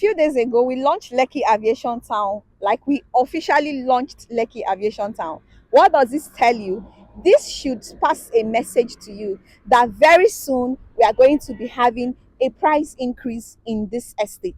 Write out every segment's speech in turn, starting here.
few days ago, we launched Lekki Aviation Town. Like we officially launched Lekki Aviation Town. What does this tell you? This should pass a message to you that very soon we are going to be having a price increase in this estate.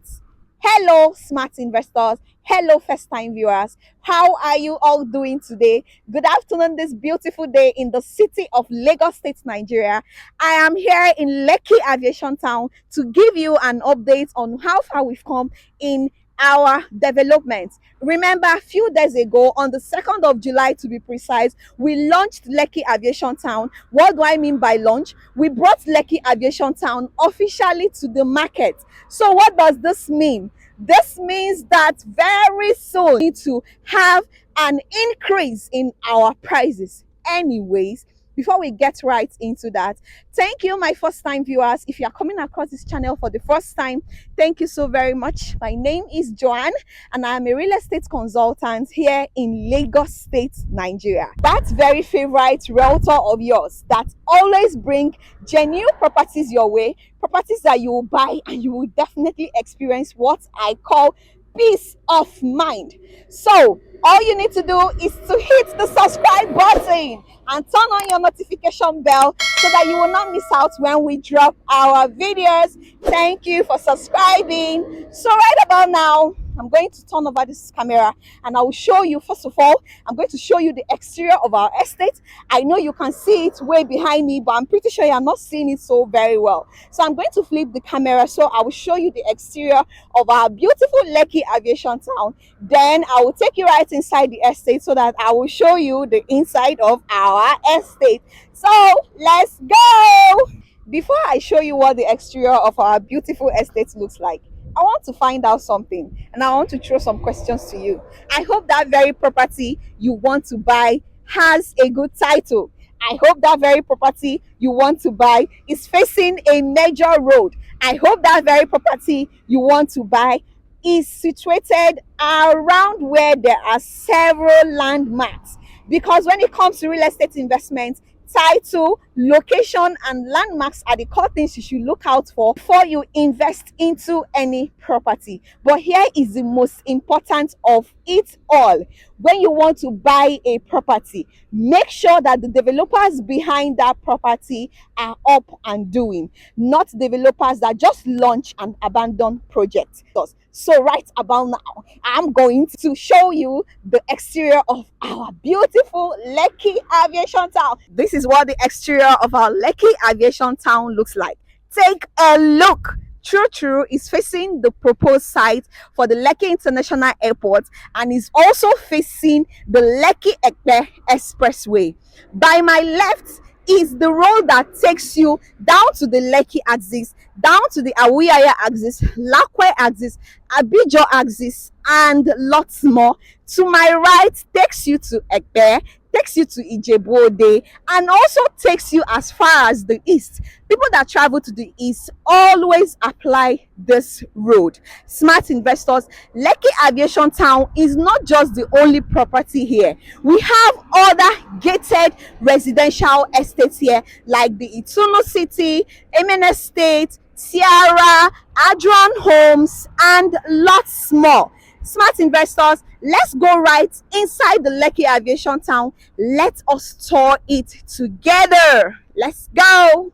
Hello, smart investors. Hello, first time viewers. How are you all doing today? Good afternoon, this beautiful day in the city of Lagos State, Nigeria. I am here in Lekki Aviation Town to give you an update on how far we've come in our development. Remember, a few days ago, on the 2nd of July to be precise, we launched Lekki Aviation Town. What do I mean by launch? We brought Lekki Aviation Town officially to the market. So what does this mean? This means that very soon we need to have an increase in our prices. Anyways, before we get right into that, thank you, my first time viewers. If you are coming across this channel for the first time, thank you so very much. My name is Joanne and I am a real estate consultant here in Lagos State, Nigeria. That very favorite realtor of yours that always bring genuine properties your way, properties that you will buy and you will definitely experience what I call peace of mind. So all you need to do is to hit the subscribe button and turn on your notification bell so that you will not miss out when we drop our videos. Thank you for subscribing. So right about now, I'm going to turn over this camera and I will show you, first of all, I'm going to show you the exterior of our estate. I know you can see it way behind me, but I'm pretty sure you're not seeing it so very well. So I'm going to flip the camera so I will show you the exterior of our beautiful Lekki Aviation Town. Then I will take you right inside the estate so that I will show you the inside of our estate. So let's go! Before I show you what the exterior of our beautiful estate looks like, I want to find out something and I want to throw some questions to you. I hope that very property you want to buy has a good title. I hope that very property you want to buy is facing a major road. I hope that very property you want to buy is situated around where there are several landmarks. Because when it comes to real estate investment, title, location, and landmarks are the core things you should look out for before you invest into any property. But here is the most important of it all. When you want to buy a property, make sure that the developers behind that property are up and doing, not developers that just launch and abandon projects. So right about now, I'm going to show you the exterior of our beautiful Lekki Aviation Town. This is what the exterior of our Lekki Aviation Town looks like. Take a look. True is facing the proposed site for the Lekki International Airport and is also facing the Lekki Epe Expressway. By my left is the road that takes you down to the Lekki axis, down to the Awuyaya axis, Lakwe axis, Ibeju axis, and lots more. To my right takes you to Ekpe, takes you to Ijebu, and also takes you as far as the east. People that travel to the east always apply this road. Smart investors, Lekki Aviation Town is not just the only property here. We have other gated residential estates here like the Itunu City, Emen Estate, Tiara, Adron Homes, and lots more. Smart investors, let's go right inside the Lekki Aviation Town. Let us tour it together. Let's go.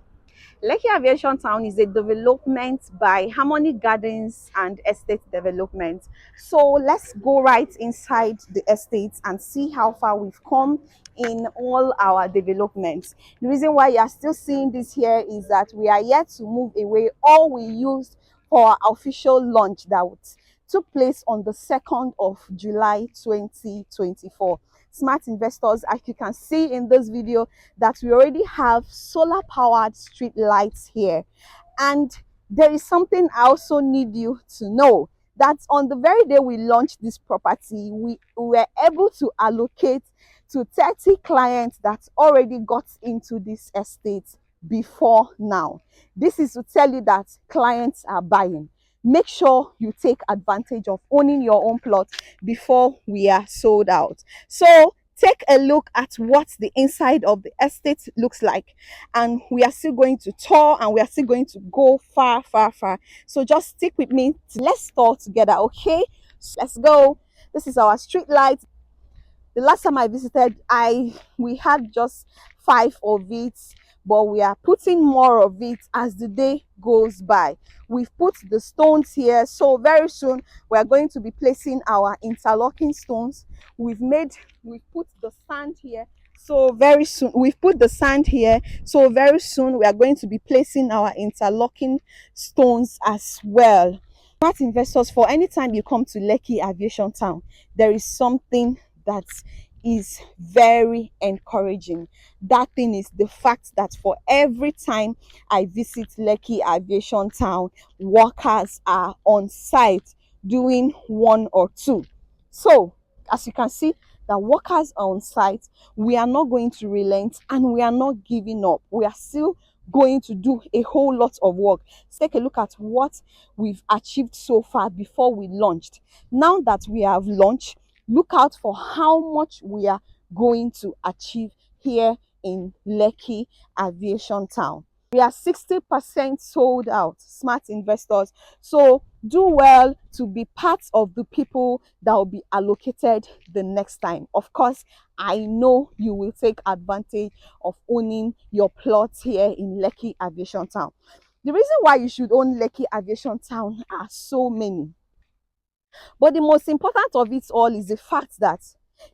Lekki Aviation Town is a development by Harmony Gardens and Estate Development. So let's go right inside the estates and see how far we've come in all our developments. The reason why you are still seeing this here is that we are yet to move away all we used for our official launch that took place on the 2nd of July 2024. Smart investors, as you can see in this video, that we already have solar powered street lights here. And there is something I also need you to know, that on the very day we launched this property, we were able to allocate to 30 clients that already got into this estate before now. This is to tell you that clients are buying. Make sure you take advantage of owning your own plot before we are sold out. So take a look at what the inside of the estate looks like. And we are still going to tour, and we are still going to go far, far, far. So just stick with me. Let's tour together, okay? So let's go. This is our street light. The last time I visited, we had just five of it, but we are putting more of it as the day goes by. We've put the stones here, so very soon we are going to be placing our interlocking stones. We've put the sand here, so very soon we've put the sand here, so very soon we are going to be placing our interlocking stones as well. Smart investors, for any time you come to Lekki Aviation Town, there is something that is very encouraging. That thing is the fact that for every time I visit Lekki Aviation Town, workers are on site doing one or two. So as you can see, the workers are on site. We are not going to relent, and we are not giving up. We are still going to do a whole lot of work. Let's take a look at what we've achieved so far before we launched. Now that we have launched, look out for how much we are going to achieve here in Lekki Aviation Town. We are 60% sold out, smart investors. So do well to be part of the people that will be allocated the next time. Of course, I know you will take advantage of owning your plots here in Lekki Aviation Town. The reason why you should own Lekki Aviation Town are so many. But the most important of it all is the fact that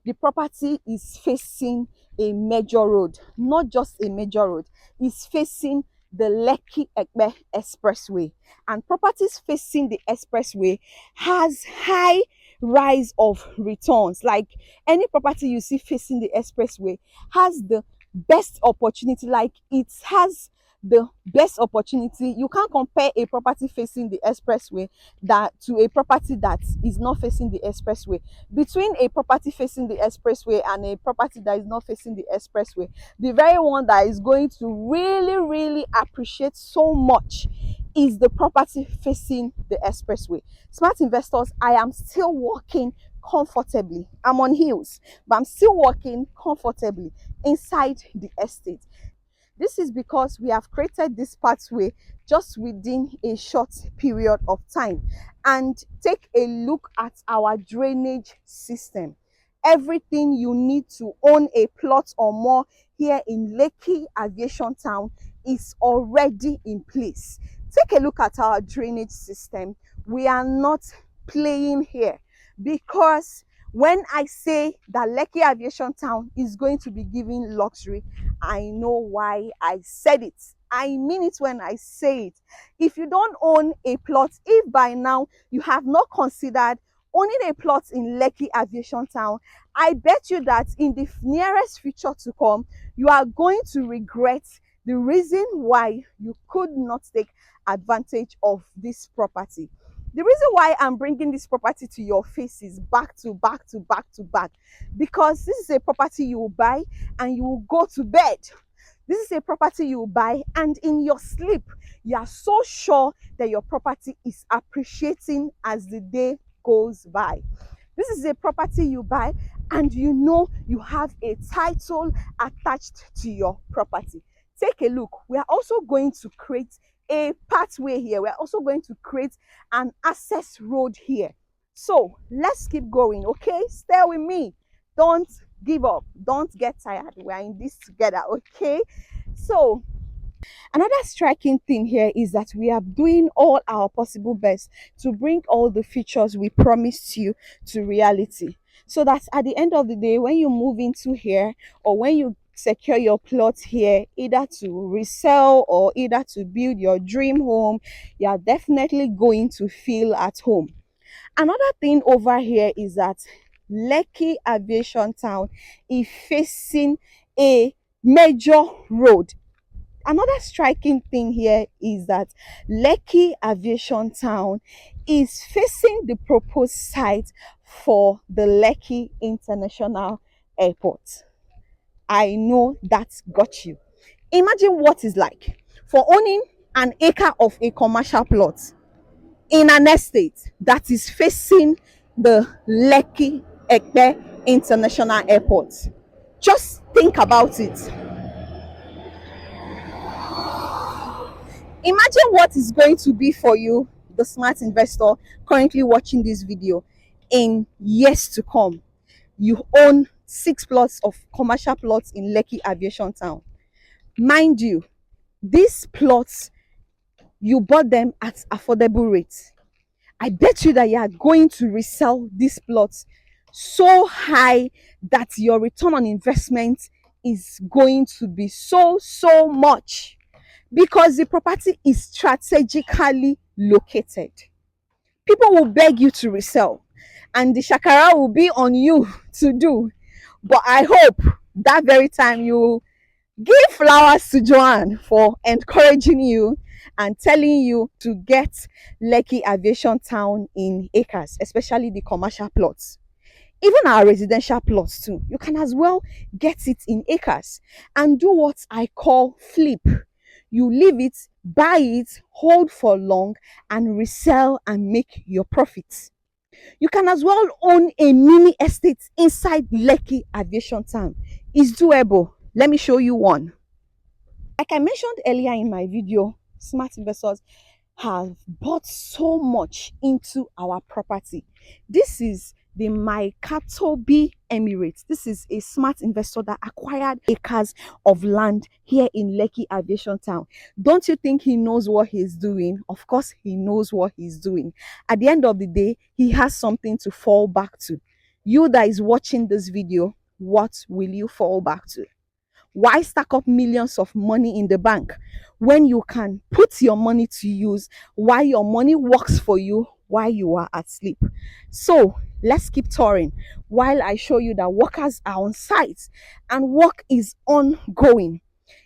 the property is facing a major road, not just a major road, it's facing the Lekki Epe Expressway. And properties facing the expressway has high rise of returns. Like any property you see facing the expressway has the best opportunity, like it has the best opportunity. You can't compare a property facing the expressway that to a property that is not facing the expressway. Between a property facing the expressway and a property that is not facing the expressway, the very one that is going to really appreciate so much is the property facing the expressway. Smart investors, I am still walking comfortably. I'm on heels, but I'm still walking comfortably inside the estate. This is because we have created this pathway just within a short period of time. And take a look at our drainage system. Everything you need to own a plot or more here in Lekki Aviation Town is already in place. Take a look at our drainage system. We are not playing here, because when I say that Lekki Aviation Town is going to be giving luxury, I know why I said it. I mean it when I say it. If you don't own a plot, if by now you have not considered owning a plot in Lekki Aviation Town, I bet you that in the nearest future to come, you are going to regret the reason why you could not take advantage of this property. The reason why I'm bringing this property to your faces back to back, because this is a property you will buy and you will go to bed. This is a property you will buy, and in your sleep, you are so sure that your property is appreciating as the day goes by. This is a property you buy and you know you have a title attached to your property. Take a look. We are also going to create a pathway here. We are also going to create an access road here. So let's keep going, okay? Stay with me. Don't give up. Don't get tired. We are in this together, okay? So another striking thing here is that we are doing all our possible best to bring all the features we promised you to reality, so that at the end of the day, when you move into here, or when you secure your plot here, either to resell or either to build your dream home, you are definitely going to feel at home. Another thing over here is that Lekki Aviation Town is facing a major road. Another striking thing here is that Lekki Aviation Town is facing the proposed site for the Lekki International Airport. I know that got you. Imagine what it's like for owning an acre of a commercial plot in an estate that is facing the Lekki Epe International Airport. Just think about it. Imagine what is going to be for you, the smart investor currently watching this video, in years to come. You own 6 plots of commercial plots in Lekki Aviation Town. Mind you, these plots, you bought them at affordable rates. I bet you that you are going to resell these plots so high that your return on investment is going to be so much, because the property is strategically located. People will beg you to resell, and the shakara will be on you to do. But I hope that very time you give flowers to Joanne for encouraging you and telling you to get Lekki Aviation Town in acres, especially the commercial plots. Even our residential plots too, you can as well get it in acres and do what I call flip. You leave it, buy it, hold for long, and resell and make your profits. You can as well own a mini estate inside Lekki Aviation Town. It's doable. Let me show you one. Like I mentioned earlier in my video, smart investors have bought so much into our property. This is the Maikatobi Emirates. This is a smart investor that acquired acres of land here in Lekki Aviation Town. Don't you think he knows what he's doing? Of course, he knows what he's doing. At the end of the day, he has something to fall back to. You that is watching this video, what will you fall back to? Why stack up millions of money in the bank when you can put your money to use while your money works for you while you are at sleep? So let's keep touring while I show you that workers are on site and work is ongoing.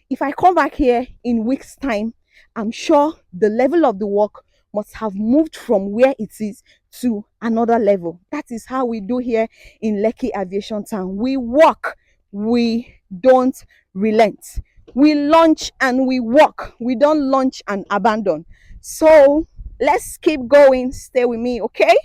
If I come back here in weeks' time, I'm sure the level of the work must have moved from where it is to another level. That is how we do here in Lekki Aviation Town. We work, we don't relent. We launch and we work. We don't launch and abandon. So let's keep going. Stay with me, okay?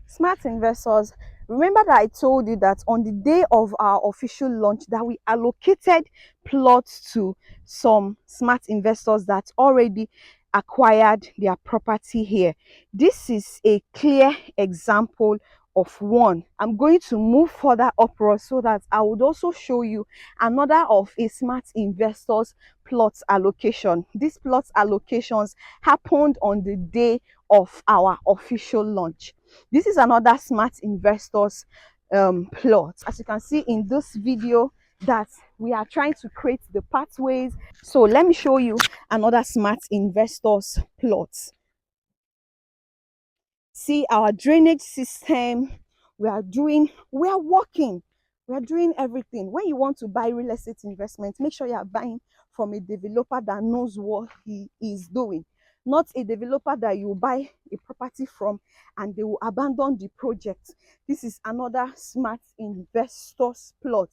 Smart investors, remember that I told you that on the day of our official launch that we allocated plots to some smart investors that already acquired their property here. This is a clear example of one. I'm going to move further upwards so that I would also show you another of a smart investors plot allocation. These plot allocations happened on the day of our official launch. This is another smart investors plot. As you can see in this video, that we are trying to create the pathways. So let me show you another smart investors plot. See our drainage system. We are working, we are doing everything. When you want to buy real estate investment, make sure you are buying from a developer that knows what he is doing, not a developer that you buy a property from and they will abandon the project. This is another smart investors plot.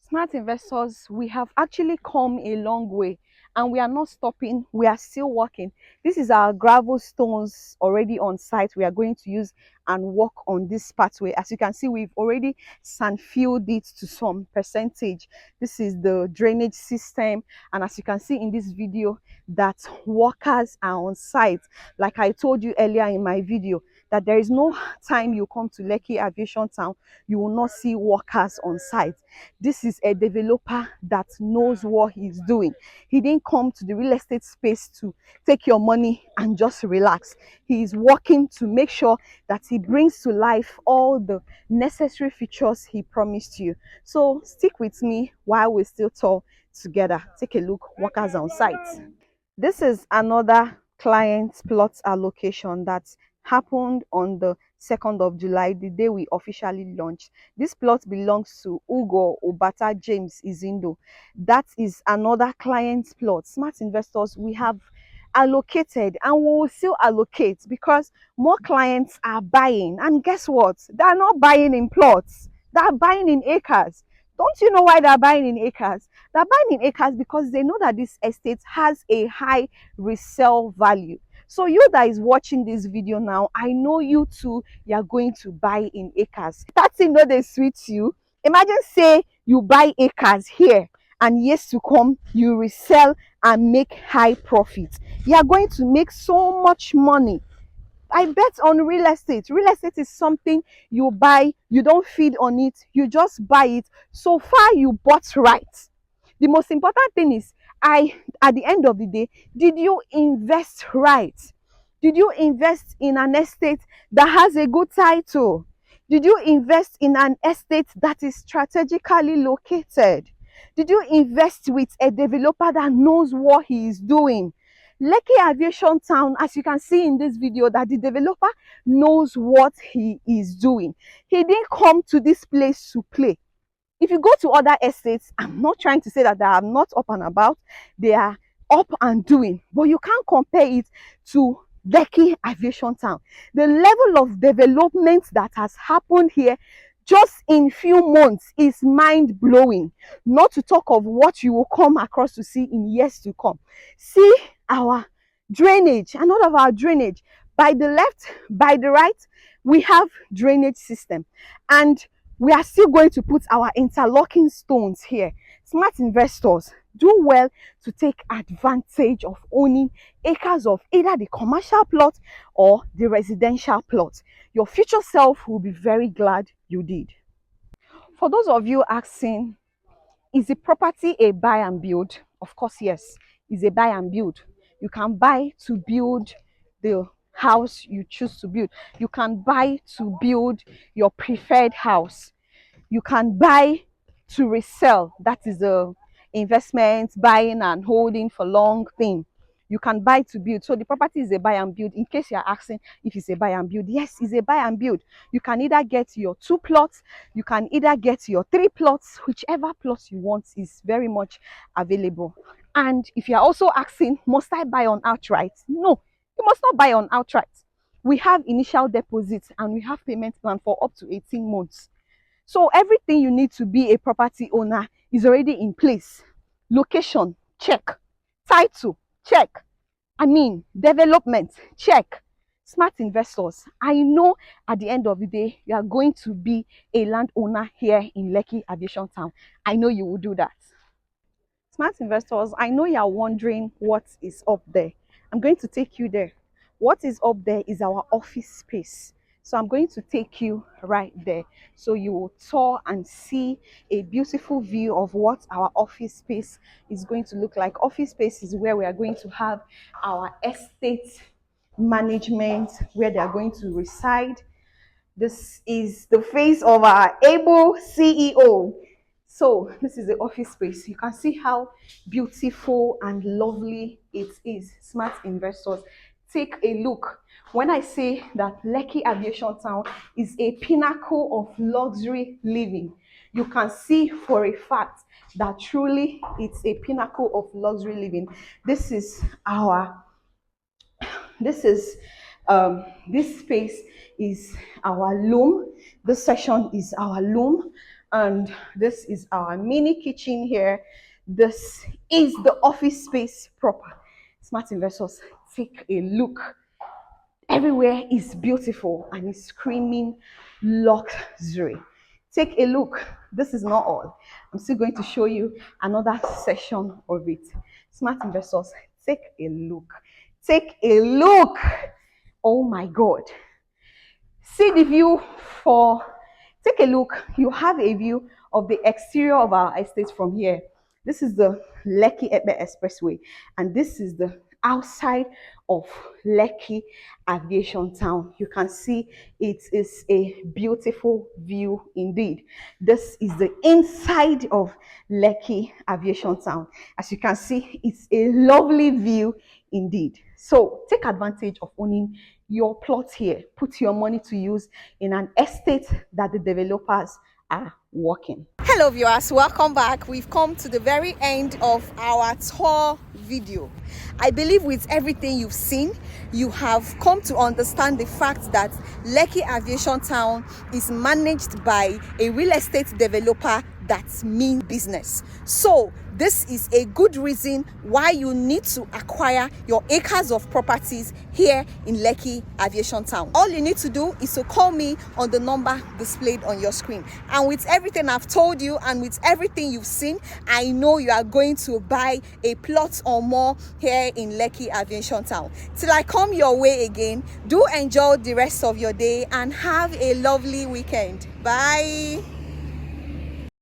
Smart investors, we have actually come a long way and we are not stopping. We are still working. This is our gravel stones already on site. We are going to use and work on this pathway. As you can see, we've already sand filled it to some percentage. This is the drainage system, and as you can see in this video, that workers are on site. Like I told you earlier in my video, that there is no time you come to Lekki Aviation Town you will not see workers on site. This is a developer that knows what he's doing. He didn't come to the real estate space to take your money and just relax. He is working to make sure that he brings to life all the necessary features he promised you. So stick with me while we still talk together. Take a look, workers on site. This is another client plot allocation that happened on the 2nd of July, the day we officially launched. This plot belongs to Ugo Obata James Izindo. That is another client plot. Smart investors, we have allocated and we will still allocate because more clients are buying. And guess what? They are not buying in plots, they are buying in acres. Don't you know why they're buying in acres? They're buying in acres because they know that this estate has a high resale value. So you that is watching this video now, I know you too, you are going to buy in acres. That thing no dey sweet you. Imagine say you buy acres here and years to come you resell and make high profit. You are going to make so much money. I bet on real estate. Real estate is something you buy, you don't feed on it, you just buy it. So far you bought right. The most important thing is, at the end of the day, did you invest right? Did you invest in an estate that has a good title? Did you invest in an estate that is strategically located? Did you invest with a developer that knows what he is doing? Lekki Aviation Town, as you can see in this video, that the developer knows what he is doing. He didn't come to this place to play. If you go to other estates, I'm not trying to say that they are not up and about, they are up and doing, but you can't compare it to Lekki Aviation Town. The level of development that has happened here just in few months is mind-blowing, not to talk of what you will come across to see in years to come. See our drainage, and all of our drainage, by the left, by the right, we have drainage system, and we are still going to put our interlocking stones here. Smart investors, do well to take advantage of owning acres of either the commercial plot or the residential plot. Your future self will be very glad you did. For those of you asking, is the property a buy and build? Of course, yes, it's a buy and build. You can buy to build the house you choose to build. You can buy to build your preferred house. You can buy to resell. That is a investment, buying and holding for long thing. You can buy to build. So the property is a buy and build. In case you're asking if it's a buy and build, yes, it's a buy and build. You can either get your 2 plots, you can either get your 3 plots, whichever plots you want is very much available. And if you're also asking, must I buy on outright? No, you must not buy on outright. We have initial deposits and we have payment plan for up to 18 months. So everything you need to be a property owner is already in place. Location, check. Title, check. Development, check. Smart investors, I know at the end of the day, you are going to be a landowner here in Lekki Aviation Town. I know you will do that. Smart investors, I know you are wondering what is up there. I'm going to take you there. What is up there is our office space. So I'm going to take you right there. So you will tour and see a beautiful view of what our office space is going to look like. Office space is where we are going to have our estate management, where they are going to reside. This is the face of our able CEO. So this is the office space. You can see how beautiful and lovely it is. Smart investors, take a look. When I say that Lekki Aviation Town is a pinnacle of luxury living, you can see for a fact that truly it's a pinnacle of luxury living. This space is our loom. This section is our loom, and this is our mini kitchen here. This is the office space proper. Smart investors, take a look. Everywhere is beautiful and is screaming luxury. Take a look. This is not all. I'm still going to show you another section of it. Smart investors, take a look. Take a look. Oh my God. See the view for, take a look. You have a view of the exterior of our estate from here. This is the Lekki Epe Expressway, and this is the outside of Lekki Aviation Town. You can see it is a beautiful view indeed. This is the inside of Lekki Aviation Town. As you can see, it's a lovely view indeed. So take advantage of owning your plot here. Put your money to use in an estate that the developers are working. Hello viewers, welcome back. We've come to the very end of our tour video. I believe with everything you've seen, you have come to understand the fact that Lekki Aviation Town is managed by a real estate developer that means business. So this is a good reason why you need to acquire your acres of properties here in Lekki Aviation Town. All you need to do is to call me on the number displayed on your screen. And with everything I've told you and with everything you've seen, I know you are going to buy a plot or more here in Lekki Aviation Town. Till I come your way again, do enjoy the rest of your day and have a lovely weekend. Bye.